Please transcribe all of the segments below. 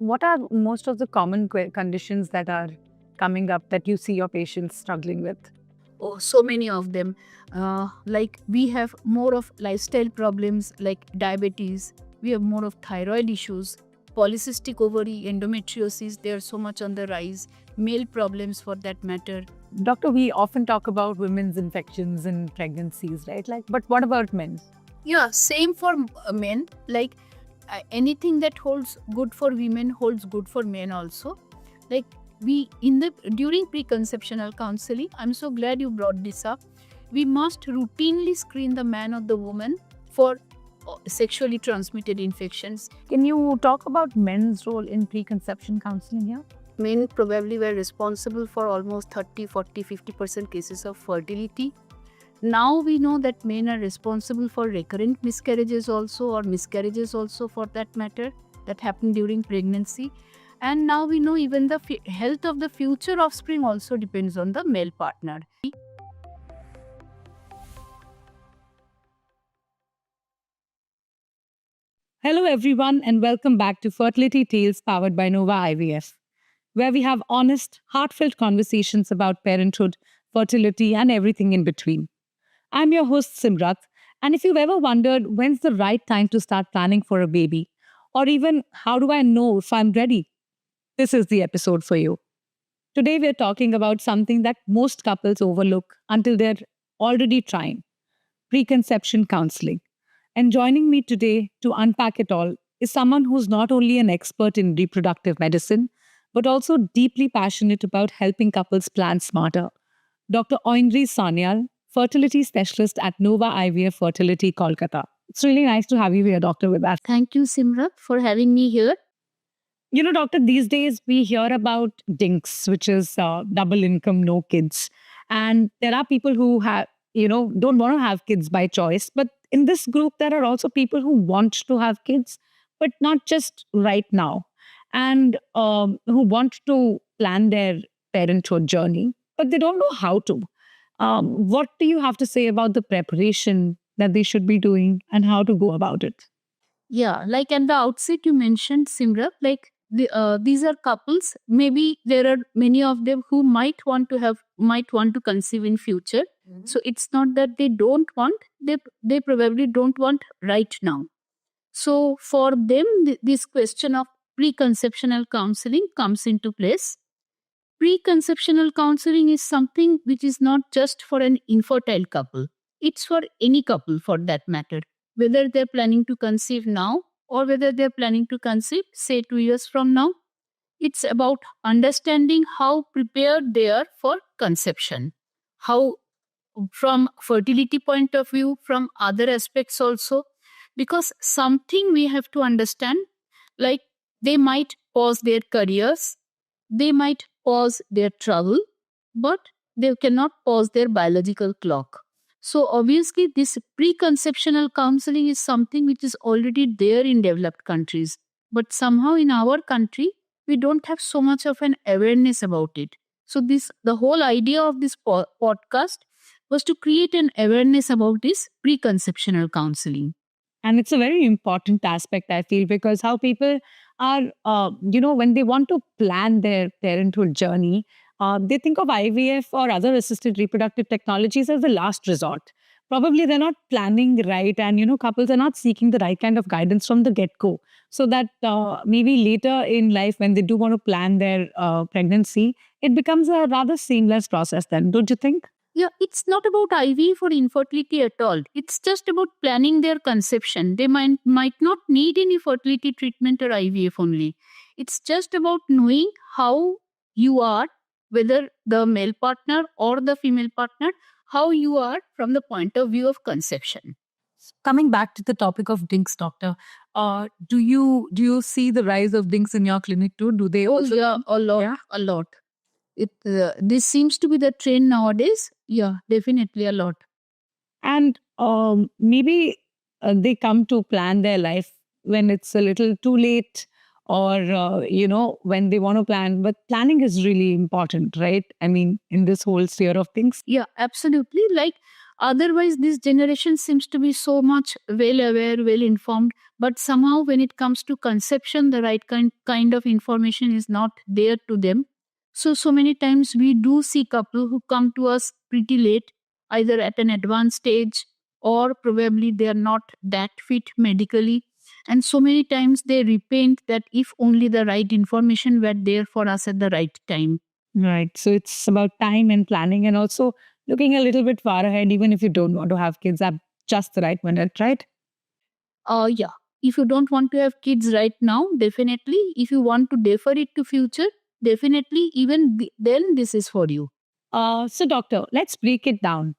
what are most of the common conditions that are coming up that you see your patients struggling with? Oh, so many of them. Like we have more of lifestyle problems like diabetes. We have more of thyroid issues, polycystic ovary, endometriosis. They are so much on the rise. Male problems for that matter. Doctor, we often talk about women's infections and pregnancies, right? But what about men? Yeah, same for men. Like anything that holds good for women holds good for men also. Like we in the during preconceptional counseling, I'm so glad you brought this up. We must routinely screen the man or the woman for sexually transmitted infections. Can you talk about men's role in preconception counseling here? Men probably were responsible for almost 30, 40, 50% cases of fertility. Now we know that men are responsible for recurrent miscarriages also, or miscarriages also for that matter, that happen during pregnancy. And now we know even the health of the future offspring also depends on the male partner. Hello, everyone, and welcome back to Fertility Tales powered by Nova IVF, where we have honest, heartfelt conversations about parenthood, fertility, and everything in between. I'm your host, Simrat, and if you've ever wondered when's the right time to start planning for a baby, or even how do I know if I'm ready, this is the episode for you. Today, we're talking about something that most couples overlook until they're already trying: preconception counseling. And joining me today to unpack it all is someone who's not only an expert in reproductive medicine, but also deeply passionate about helping couples plan smarter. Dr. Oindri Sanyal, fertility specialist at Nova IVF Fertility, Kolkata. It's really nice to have you here, Doctor, with us. Thank you, Simrat, for having me here. You know, Doctor, these days we hear about DINKs, which is double income, no kids. And there are people who have, don't want to have kids by choice. But in this group, there are also people who want to have kids, but not just right now, and who want to plan their parenthood journey, but they don't know how to. What do you have to say about the preparation that they should be doing and how to go about it? Yeah, like at the outset, you mentioned Simrat, like these are couples. Maybe there are many of them who might want to conceive in future. So it's not that they don't want; they probably don't want right now. So for them, this question of preconceptional counseling comes into place. Preconceptional counseling is something which is not just for an infertile couple. It's for any couple for that matter, whether they're planning to conceive now or whether they're planning to conceive, say, 2 years from now. It's about understanding how prepared they are for conception, how, from fertility point of view, from other aspects also, because something we have to understand, like they might pause their careers, they might pause their travel, but they cannot pause their biological clock. So obviously this preconceptional counseling is something which is already there in developed countries, but somehow in our country we don't have so much of an awareness about it. So this the whole idea of this podcast was to create an awareness about this preconceptional counseling. And it's a very important aspect, I feel, because how people are, when they want to plan their parenthood journey, they think of IVF or other assisted reproductive technologies as the last resort. Probably they're not planning right, and couples are not seeking the right kind of guidance from the get go. So that maybe later in life, when they do want to plan their pregnancy, it becomes a rather seamless process, then, don't you think? Yeah, it's not about IVF for infertility at all. It's just about planning their conception. They might not need any fertility treatment or IVF only. It's just about knowing how you are, whether the male partner or the female partner, how you are from the point of view of conception. Coming back to the topic of dinks, doctor, do you see the rise of dinks in your clinic too? Do they Oh also? yeah, a lot, Yeah. a lot. This seems to be the trend nowadays. Yeah, definitely a lot. And maybe they come to plan their life when it's a little too late, or when they want to plan. But planning is really important, right? I mean, in this whole sphere of things. Yeah, absolutely. Like Otherwise, this generation seems to be so much well aware, well informed, but somehow when it comes to conception, the right kind of information is not there to them. So many times we do see couple who come to us pretty late, either at an advanced stage or probably they are not that fit medically. And so many times they repent that if only the right information were there for us at the right time. Right. So it's about time and planning and also looking a little bit far ahead, even if you don't want to have kids at just the right minute, right? Yeah. If you don't want to have kids right now, definitely. If you want to defer it to future, definitely. Even then, this is for you. So, doctor, let's break it down.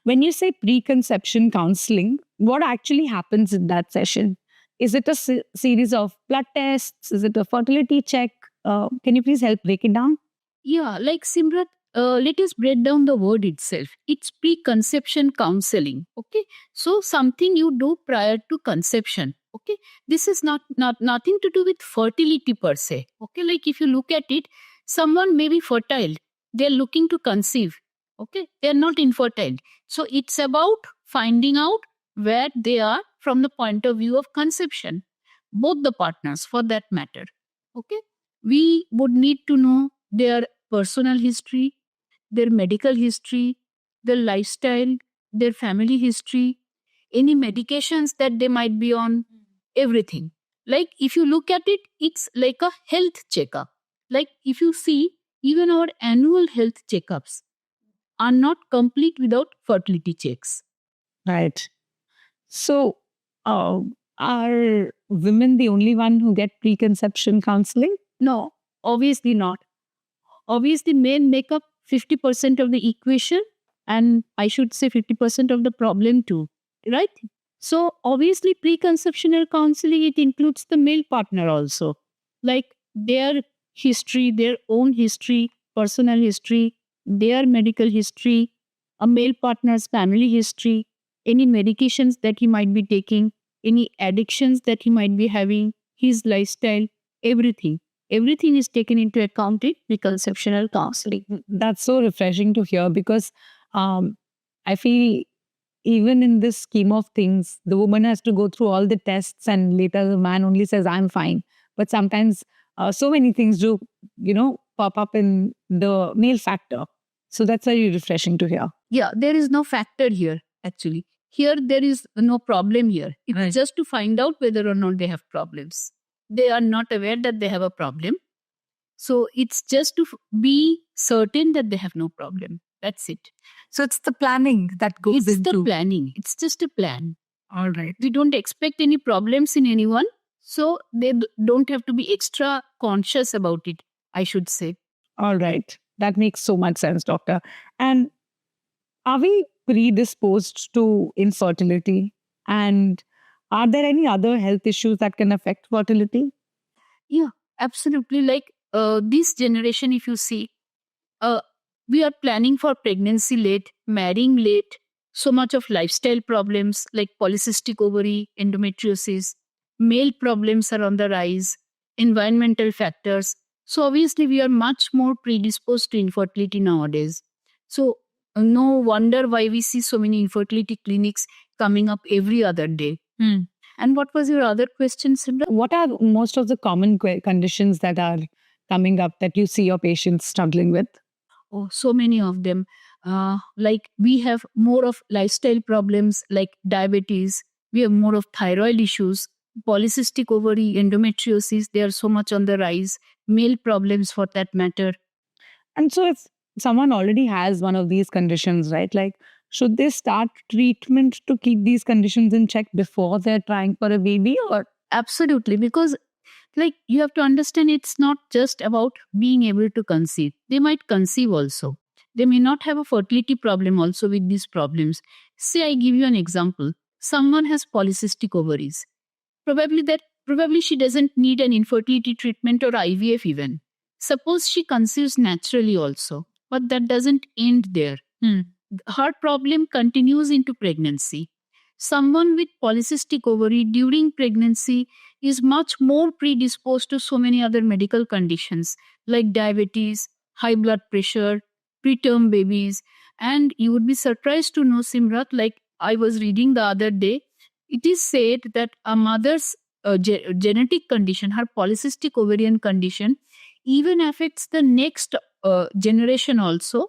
When you say preconception counseling, what actually happens in that session? Is it a series of blood tests? Is it a fertility check? Can you please help break it down? Yeah, like Simrat, let us break down the word itself. It's preconception counseling. Okay, so something you do prior to conception. Okay, this is not nothing to do with fertility per se. Okay, like if you look at it, someone may be fertile. They're looking to conceive. Okay, they're not infertile. So it's about finding out where they are from the point of view of conception. Both the partners, for that matter. Okay, we would need to know their personal history, their medical history, their lifestyle, their family history, any medications that they might be on, everything. Like if you look at it, it's like a health checkup. Like if you see, even our annual health checkups are not complete without fertility checks. Right. So, uh, are women the only one who get preconception counseling? No, obviously not. Obviously, men make up 50% of the equation, and I should say 50% of the problem too, right? So, obviously, preconceptional counseling, it includes the male partner also, like their history, their own history, personal history, their medical history, a male partner's family history, any medications that he might be taking, any addictions that he might be having, his lifestyle, everything. Everything is taken into account in preconceptional counseling. That's so refreshing to hear because I feel even in this scheme of things, the woman has to go through all the tests and later the man only says, I'm fine. But sometimes so many things do, pop up in the male factor. So that's very refreshing to hear. Yeah, there is no factor here, actually. Here, there is no problem here. It's Right. just to find out whether or not they have problems. They are not aware that they have a problem. So it's just to be certain that they have no problem. That's it. So it's the planning that goes It's the planning. It's just a plan. All right. We don't expect any problems in anyone. So they don't have to be extra conscious about it, I should say. All right. That makes so much sense, doctor. And are we predisposed to infertility? And are there any other health issues that can affect fertility? Yeah, absolutely. Like this generation, if you see, uh, we are planning for pregnancy late, marrying late, so much of lifestyle problems like polycystic ovary, endometriosis, male problems are on the rise, environmental factors. So obviously, we are much more predisposed to infertility nowadays. So no wonder why we see so many infertility clinics coming up every other day. And what was your other question, Simran? What are most of the common conditions that are coming up that you see your patients struggling with? Oh, so many of them. Like we have more of lifestyle problems like diabetes. We have more of thyroid issues, polycystic ovary, endometriosis. They are so much on the rise. Male problems for that matter. And so, if someone already has one of these conditions, right, like should they start treatment to keep these conditions in check before they're trying for a baby? Or Absolutely, because like you have to understand, it's not just about being able to conceive. They might conceive also. They may not have a fertility problem also with these problems. Say I give you an example. Someone has polycystic ovaries. Probably she doesn't need an infertility treatment or IVF even. Suppose she conceives naturally also, but that doesn't end there. Her problem continues into pregnancy. Someone with polycystic ovary during pregnancy is much more predisposed to so many other medical conditions like diabetes, high blood pressure, preterm babies. And you would be surprised to know, Simrat, like I was reading the other day, it is said that a mother's genetic condition, her polycystic ovarian condition, even affects the next generation also,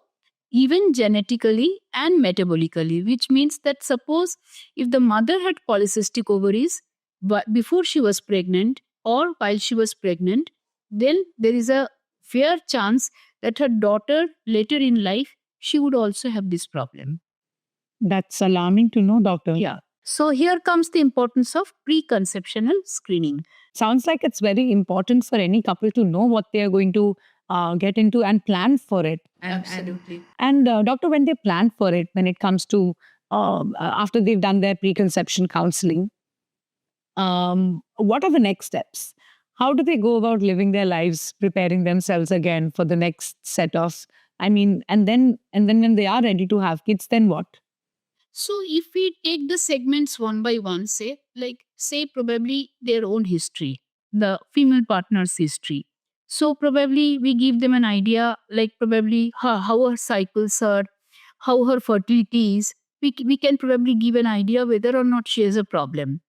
even genetically and metabolically, which means that suppose if the mother had polycystic ovaries before she was pregnant or while she was pregnant, then there is a fair chance that her daughter later in life she would also have this problem. That's alarming to know, doctor. Yeah. So here comes the importance of preconceptional screening. Sounds like it's very important for any couple to know what they are going to get into and plan for it. Absolutely. And doctor, when they plan for it, when it comes to after they've done their preconception counseling, what are the next steps? How do they go about living their lives, preparing themselves again for the next set of? I mean, and then when they are ready to have kids, then what? So if we take the segments one by one, say probably their own history, the female partner's history. So probably we give them an idea, like probably how her cycles are, how her fertility is. We can probably give an idea whether or not she has a problem.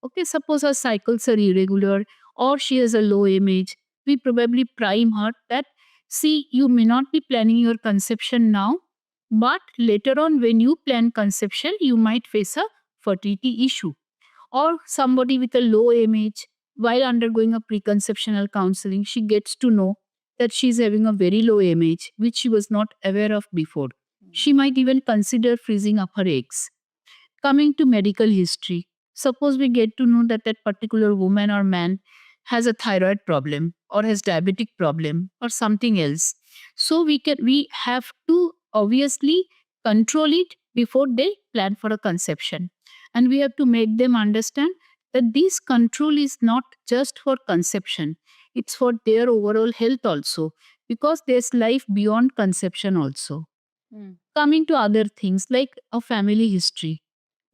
Okay, suppose her cycles are irregular or she has a low image. We probably prime her that, see, you may not be planning your conception now, but later on, when you plan conception, you might face a fertility issue. Or somebody with a low image, while undergoing a preconceptional counseling, she gets to know that she's having a very low image, which she was not aware of before. She might even consider freezing up her eggs. Coming to medical history, suppose we get to know that that particular woman or man has a thyroid problem or has diabetic problem or something else. So we have to obviously control it before they plan for a conception. And we have to make them understand that this control is not just for conception, it's for their overall health also, because there's life beyond conception also. Coming to other things like a family history,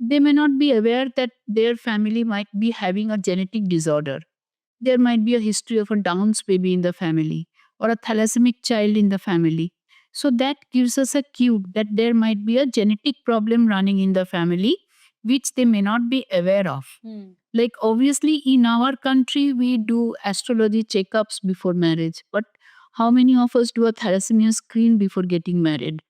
they may not be aware that their family might be having a genetic disorder. There might be a history of a Down's baby in the family or a thalassaemic child in the family. So that gives us a cue that there might be a genetic problem running in the family which they may not be aware of. Like obviously in our country we do astrology checkups before marriage, but how many of us do a thalassemia screen before getting married?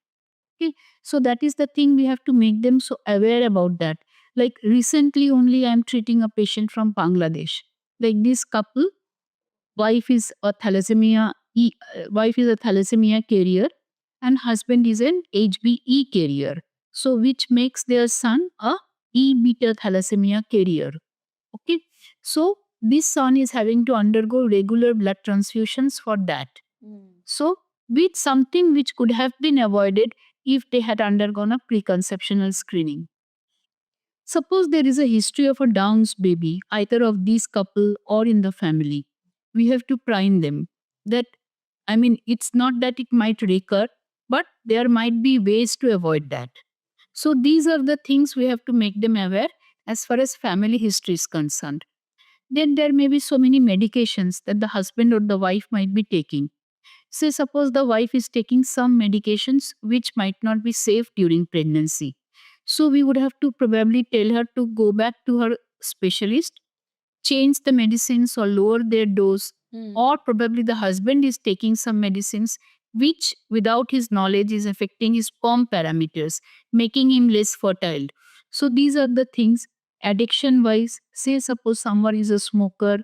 Okay, so that is the thing, we have to make them so aware about that. Like recently only I'm treating a patient from Bangladesh. Like this couple, wife is a wife is a thalassemia carrier and husband is an HBE carrier. So which makes their son a E beta thalassemia carrier. Okay, so this son is having to undergo regular blood transfusions for that. So, with something which could have been avoided if they had undergone a preconceptional screening. Suppose there is a history of a Down's baby, either of these couple or in the family. We have to prime them that, I mean, it's not that it might recur, but there might be ways to avoid that. So, these are the things we have to make them aware as far as family history is concerned. Then there may be so many medications that the husband or the wife might be taking. Say, suppose the wife is taking some medications which might not be safe during pregnancy. So, we would have to probably tell her to go back to her specialist, change the medicines or lower their dose, or probably the husband is taking some medicines which, without his knowledge, is affecting his sperm parameters, making him less fertile. So, these are the things addiction wise. Say, suppose someone is a smoker,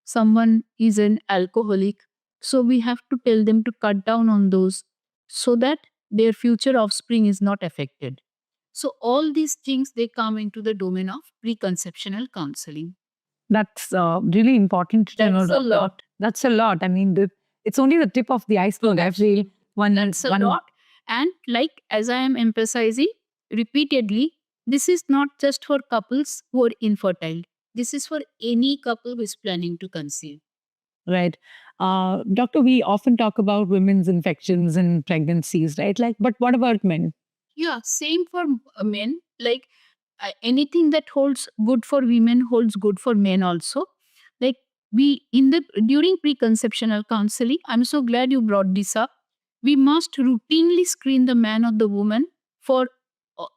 someone is an alcoholic, so we have to tell them to cut down on those so that their future offspring is not affected. So all these things they come into the domain of preconceptional counseling. That's really important to know. That's a lot. That's a lot. I mean, it's only the tip of the iceberg. I feel That's a lot. And like as I am emphasizing repeatedly, this is not just for couples who are infertile. This is for any couple who is planning to conceive. Right. Doctor, we often talk about women's infections and pregnancies, right? Like, but what about men? Yeah, same for men. Like anything that holds good for women holds good for men also. Like we in the during preconceptional counseling, I'm so glad you brought this up. we must routinely screen the man or the woman for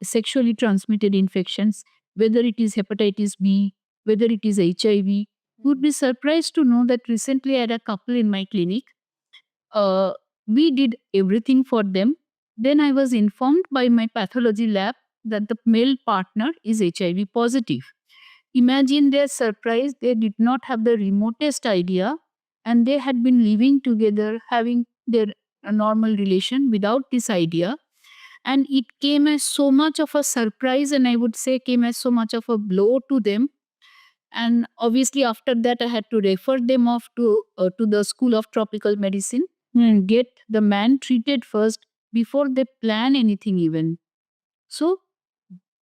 sexually transmitted infections, whether it is hepatitis B, whether it is HIV. You would be surprised to know that recently I had a couple in my clinic. Uh, we did everything for them. Then I was informed by my pathology lab that the male partner is HIV positive. Imagine their surprise. They did not have the remotest idea, and they had been living together, having their normal relation without this idea. And it came as so much of a surprise, and I would say came as so much of a blow to them. And obviously, after that, I had to refer them off to the School of Tropical Medicine and get the man treated first before they plan anything even. So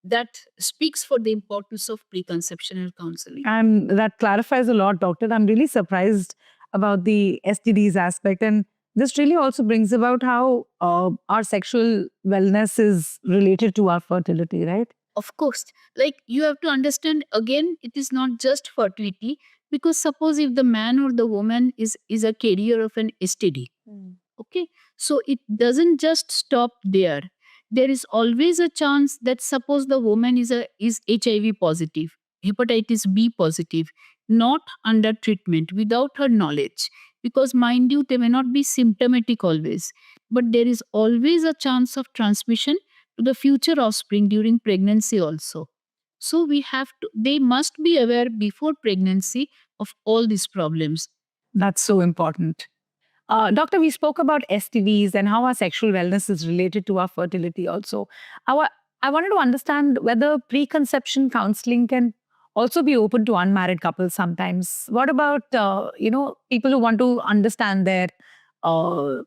that speaks for the importance of preconceptional counseling. And that clarifies a lot, doctor. I'm really surprised about the STDs aspect. And this really also brings about how our sexual wellness is related to our fertility, right? Of course, like you have to understand again, it is not just fertility, because suppose if the man or the woman is a carrier of an STD, okay, so it doesn't just stop there. There is always a chance that suppose the woman is HIV positive, hepatitis B positive, not under treatment, without her knowledge, because mind you, they may not be symptomatic always, but there is always a chance of transmission to the future offspring during pregnancy also. So they must be aware before pregnancy of all these problems. That's so important. Doctor, we spoke about STDs and how our sexual wellness is related to our fertility also. I wanted to understand whether preconception counseling can also be open to unmarried couples sometimes. What about, people who want to understand their uh,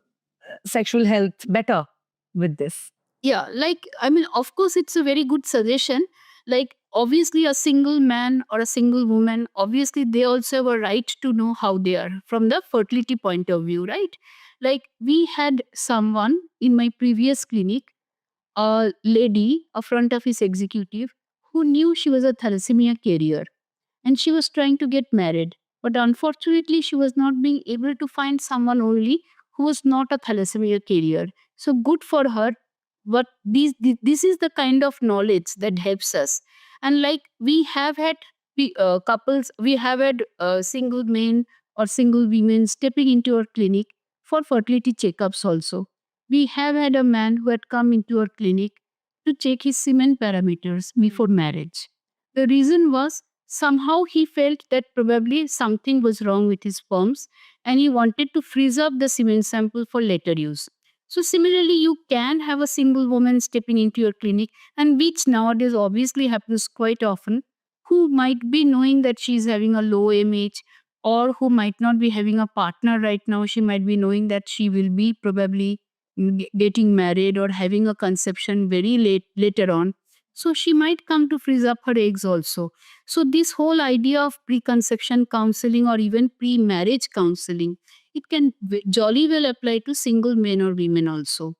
sexual health better with this? Yeah, like, I mean, of course, it's a very good suggestion. Like, obviously, a single man or a single woman, obviously, they also have a right to know how they are from the fertility point of view, right? Like, we had someone in my previous clinic, a lady, a front office executive, who knew she was a thalassemia carrier and she was trying to get married. But unfortunately, she was not being able to find someone only who was not a thalassemia carrier. So good for her. But this is the kind of knowledge that helps us. And like we have had couples, we have had single men or single women stepping into our clinic for fertility checkups also. We have had a man who had come into our clinic to check his semen parameters before marriage. The reason was somehow he felt that probably something was wrong with his sperms and he wanted to freeze up the semen sample for later use. So, similarly, you can have a single woman stepping into your clinic, and which nowadays obviously happens quite often, who might be knowing that she is having a low MH or who might not be having a partner right now. She might be knowing that she will be probably getting married or having a conception very later on. So she might come to freeze up her eggs also. So this whole idea of preconception counseling or even pre-marriage counseling, it can jolly well apply to single men or women also.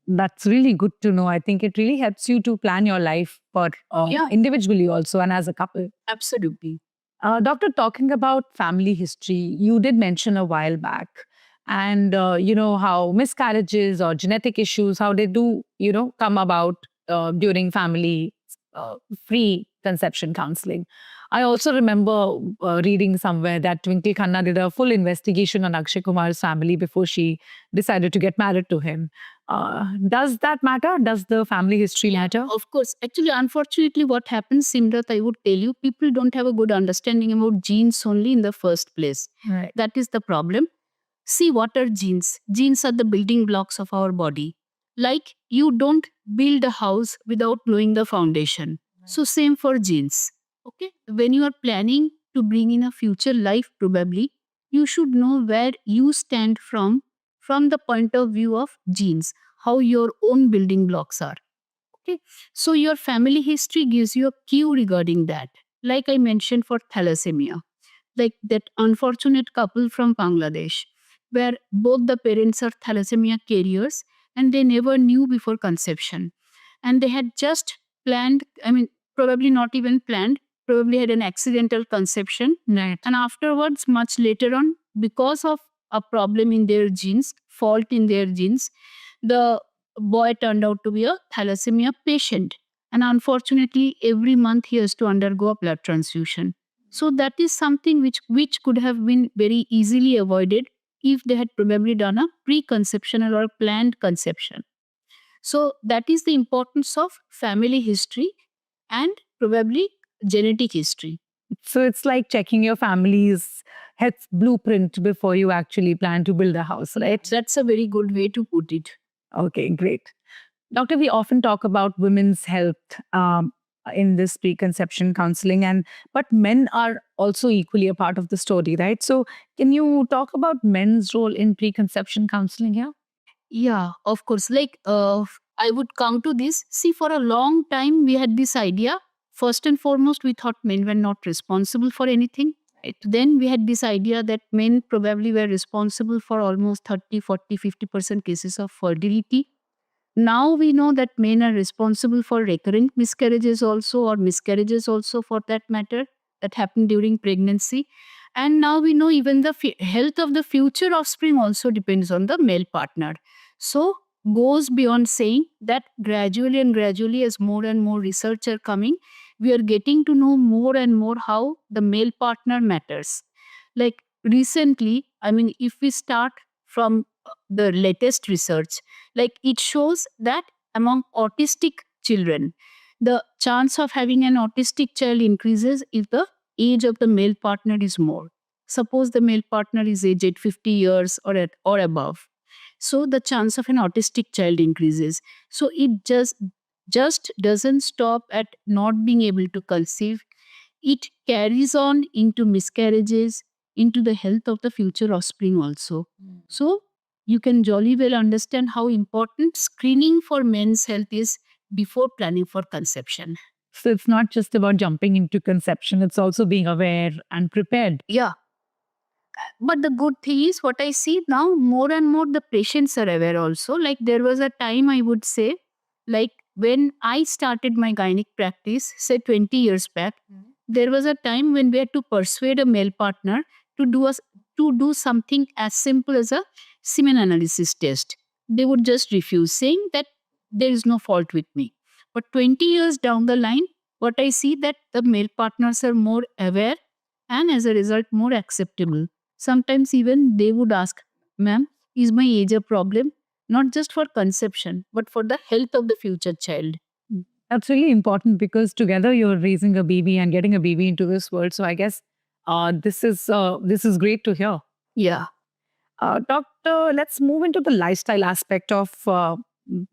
That's really good to know. I think it really helps you to plan your life for Yeah. individually also and as a couple. Absolutely. Doctor, talking about family history, you did mention a while back, and how miscarriages or genetic issues, how they do, come about during family free conception counseling. I also remember reading somewhere that Twinkle Khanna did a full investigation on Akshay Kumar's family before she decided to get married to him. Does that matter? Does the family history matter? Of course. Actually, unfortunately, what happens, Simrat, I would tell you, people don't have a good understanding about genes only in the first place. Right. That is the problem. See, what are genes? Genes are the building blocks of our body. Like you don't build a house without knowing the foundation. So, same for genes. Okay. When you are planning to bring in a future life, probably, you should know where you stand from the point of view of genes, how your own building blocks are. Okay. So your family history gives you a cue regarding that. Like I mentioned for thalassemia, like that unfortunate couple from Bangladesh, where both the parents are thalassemia carriers and they never knew before conception. And they had just planned, I mean, probably not even planned, probably had an accidental conception. Right. And afterwards, much later on, because of a problem in their genes, fault in their genes. The boy turned out to be a thalassemia patient. And unfortunately, every month he has to undergo a blood transfusion. So that is something which could have been very easily avoided if they had probably done a preconceptional or planned conception. So that is the importance of family history and probably genetic history. So it's like checking your family's health blueprint before you actually plan to build a house, right? That's a very good way to put it. Okay, great. Doctor, we often talk about women's health in this preconception counseling, but men are also equally a part of the story, right? So, can you talk about men's role in preconception counseling here? Yeah, of course. I would come to this. See, for a long time, we had this idea. First and foremost, we thought men were not responsible for anything. Right? Then we had this idea that men probably were responsible for almost 30, 40, 50% cases of fertility. Now we know that men are responsible for recurrent miscarriages also, or miscarriages also for that matter, that happen during pregnancy. And now we know even the health of the future offspring also depends on the male partner. So goes beyond saying that gradually and gradually, as more and more research are coming, we are getting to know more and more how the male partner matters. Like recently, I mean, if we start from the latest research, like it shows that among autistic children, the chance of having an autistic child increases if the age of the male partner is more. Suppose the male partner is aged 50 years or above, so the chance of an autistic child increases. So it just doesn't stop at not being able to conceive. It carries on into miscarriages, into the health of the future offspring also. So you can jolly well understand how important screening for men's health is before planning for conception. So, it's not just about jumping into conception, it's also being aware and prepared. Yeah. But the good thing is, what I see now, more and more the patients are aware also. Like there was a time, I would say, like when I started my gynec practice, say 20 years back, there was a time when we had to persuade a male partner to do something as simple as a semen analysis test. They would just refuse, saying that there is no fault with me. But 20 years down the line, what I see that the male partners are more aware and as a result more acceptable. Sometimes even they would ask, ma'am, is my age a problem? Not just for conception, but for the health of the future child. That's really important because together you're raising a baby and getting a baby into this world. So, I guess this is great to hear. Yeah. Doctor, let's move into the lifestyle aspect of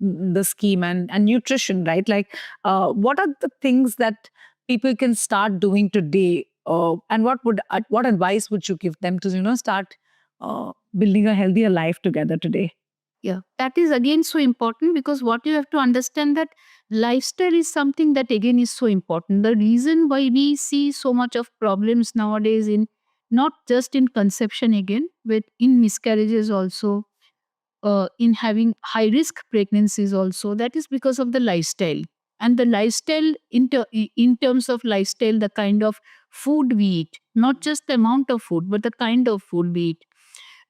the scheme and nutrition, right? Like, what are the things that people can start doing today? And what advice would you give them to start building a healthier life together today? Yeah, that is again so important because what you have to understand that lifestyle is something that again is so important. The reason why we see so much of problems nowadays in not just in conception again, but in miscarriages also, in having high risk pregnancies also, that is because of the lifestyle. And the lifestyle in terms of lifestyle, the kind of food we eat, not just the amount of food, but the kind of food we eat,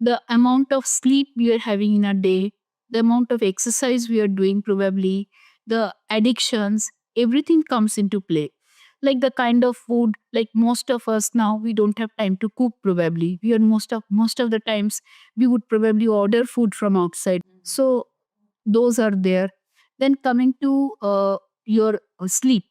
the amount of sleep we are having in a day, the amount of exercise we are doing, probably, the addictions, everything comes into play. Like the kind of food, like most of us now, we don't have time to cook probably. We are most of the times we would probably order food from outside. So those are there. Then coming to your sleep.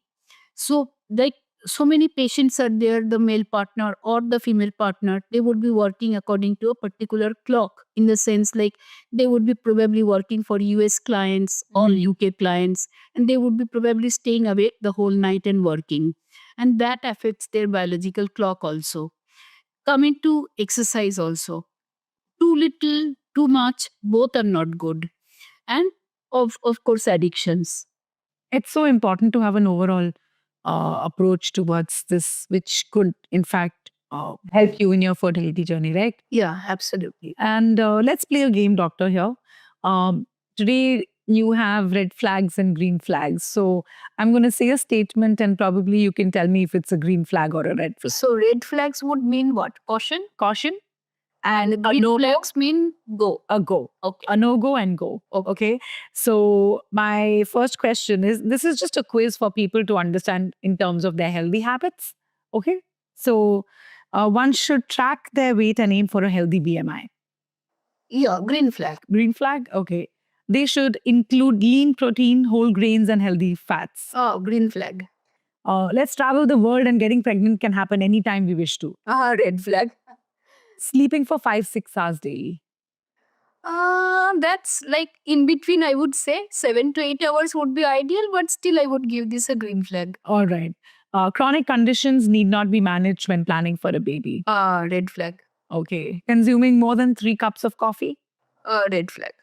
So, like so many patients are there, the male partner or the female partner, they would be working according to a particular clock, in the sense like they would be probably working for US clients or UK clients, and they would be probably staying awake the whole night and working. And that affects their biological clock also. Coming to exercise also. Too little, too much, both are not good. And of course, addictions. It's so important to have an overall approach towards this, which could, in fact, help you in your fertility journey, right? Yeah, absolutely. And let's play a game, doctor, here. Today, you have red flags and green flags. So I'm going to say a statement, and probably you can tell me if it's a green flag or a red flag. So red flags would mean what? Caution? Caution. And a Green no-go, flags mean go. a go. Okay. A no-go and go. Okay. So my first question is, this is just a quiz for people to understand in terms of their healthy habits. Okay. So one should track their weight and aim for a healthy BMI. Yeah, green flag. Green flag. Okay. They should include lean protein, whole grains, and healthy fats. Oh, green flag. Let's travel the world and getting pregnant can happen anytime we wish to. Red flag. Sleeping for 5-6 hours daily. That's like in between, I would say 7 to 8 hours would be ideal, but still I would give this a green flag. All right. Chronic conditions need not be managed when planning for a baby. Red flag. Okay. Consuming more than 3 cups of coffee. Red flag.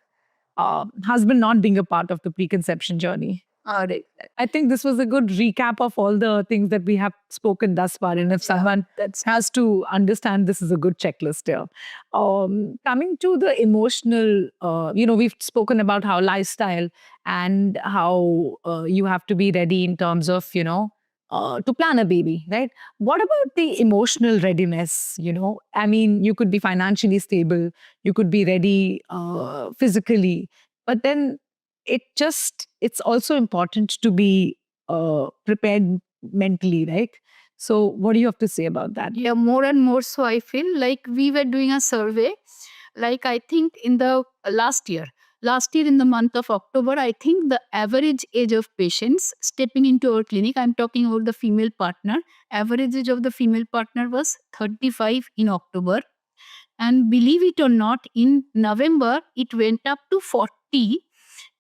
Husband not being a part of the preconception journey. Red flag. I think this was a good recap of all the things that we have spoken thus far. And if someone has to understand, this is a good checklist here. Coming to the emotional, we've spoken about how lifestyle and how you have to be ready in terms of, to plan a baby, right? What about the emotional readiness? I mean, you could be financially stable, you could be ready physically, but then it's also important to be prepared mentally, right? So what do you have to say about that? Yeah, more and more so I feel like we were doing a survey. Like I think in the last year in the month of October, I think the average age of patients stepping into our clinic, I'm talking about the female partner, average age of the female partner was 35 in October. And believe it or not, in November, it went up to 40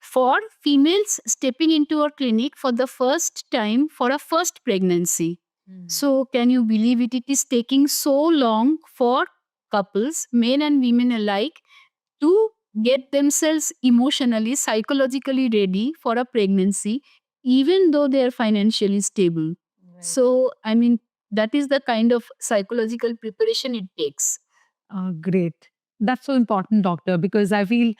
for females stepping into our clinic for the first time for a first pregnancy. So, can you believe it? It is taking so long for couples, men and women alike, to get themselves emotionally, psychologically ready for a pregnancy, even though they are financially stable. So, I mean, that is the kind of psychological preparation it takes. Great. That's so important, doctor, because I feel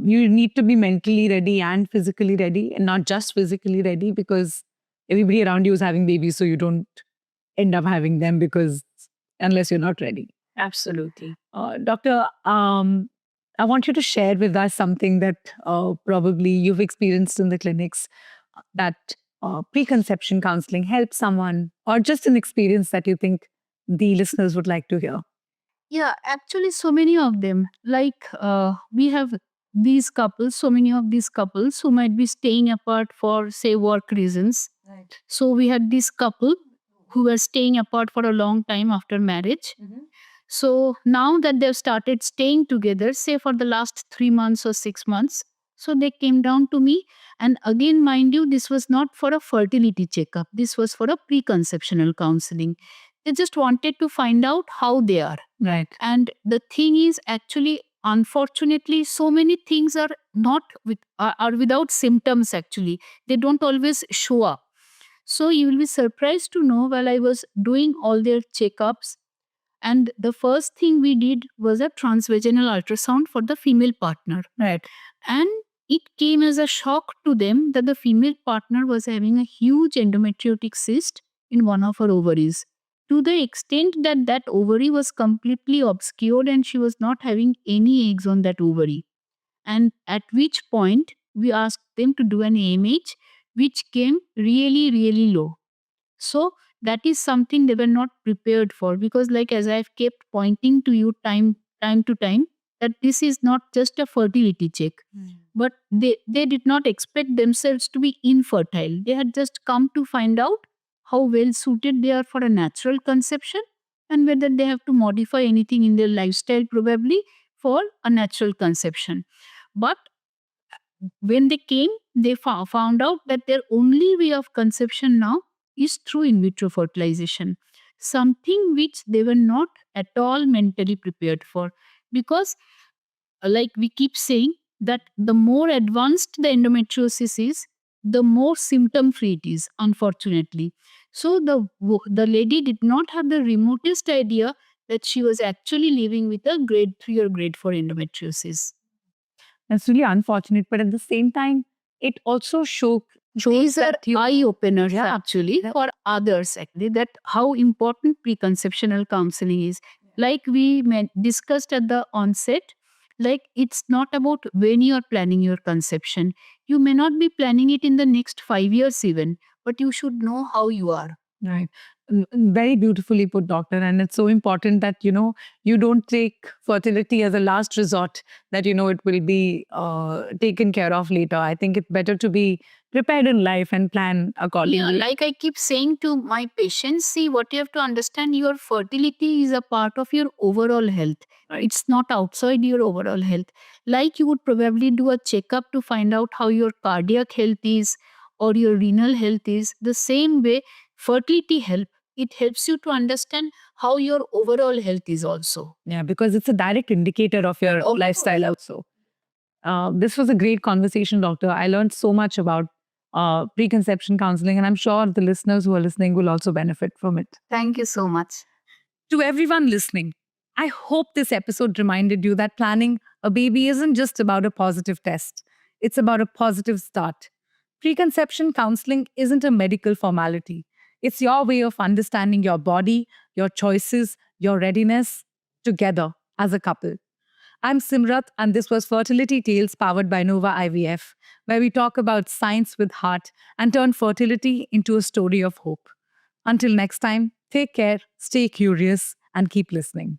you need to be mentally ready and physically ready, and not just physically ready, because everybody around you is having babies, so you don't end up having them because unless you're not ready. Absolutely. Doctor, I want you to share with us something that probably you've experienced in the clinics, that preconception counseling helps someone, or just an experience that you think the listeners would like to hear. Yeah, actually, so many of them. Like we have these couples, so many of these couples who might be staying apart for, say, work reasons. Right. So we had this couple who were staying apart for a long time after marriage. So now that they've started staying together, say for the last 3 months or 6 months, so they came down to me. And again, mind you, this was not for a fertility checkup, this was for a preconceptional counseling. They just wanted to find out how they are. Right. And the thing is, actually, unfortunately, so many things are not are without symptoms. Actually, they don't always show up. So you will be surprised to know, while I was doing all their checkups, and the first thing we did was a transvaginal ultrasound for the female partner. Right. And it came as a shock to them that the female partner was having a huge endometriotic cyst in one of her ovaries, to the extent that that ovary was completely obscured and she was not having any eggs on that ovary. And at which point we asked them to do an AMH, which came really, really low. So that is something they were not prepared for, because, like, as I've kept pointing to you time to time, that this is not just a fertility check. But they did not expect themselves to be infertile. They had just come to find out how well suited they are for a natural conception, and whether they have to modify anything in their lifestyle probably for a natural conception. But when they came, they found out that their only way of conception now is through in vitro fertilization, something which they were not at all mentally prepared for. Because, like we keep saying, that the more advanced the endometriosis is, the more symptom free it is, unfortunately. So the lady did not have the remotest idea that she was actually living with a grade 3 or grade 4 endometriosis. That's really unfortunate, but at the same time, it also shows These are that you eye openers, actually, for others, actually, that how important preconceptional counseling is. like we discussed at the onset, like it's not about when you're planning your conception. You may not be planning it in the next 5 years even, but you should know how you are. Right. Very beautifully put, doctor. And it's so important that, you don't take fertility as a last resort, that, it will be taken care of later. I think it's better to be prepared in life and plan Yeah, accordingly. like I keep saying to my patients, see, what you have to understand, your fertility is a part of your overall health. Right. It's not outside your overall health. Like you would probably do a checkup to find out how your cardiac health is or your renal health is. The same way, fertility help. It helps you to understand how your overall health is also. Yeah, because it's a direct indicator of your Of lifestyle also. This was a great conversation, doctor. I learned so much about preconception counseling, and I'm sure the listeners who are listening will also benefit from it. Thank you so much. To everyone listening, I hope this episode reminded you that planning a baby isn't just about a positive test, it's about a positive start. Preconception counseling isn't a medical formality, it's your way of understanding your body, your choices, your readiness together as a couple. I'm Simrat, and this was Fertility Tales powered by Nova IVF, where we talk about science with heart and turn fertility into a story of hope. Until next time, take care, stay curious, and keep listening.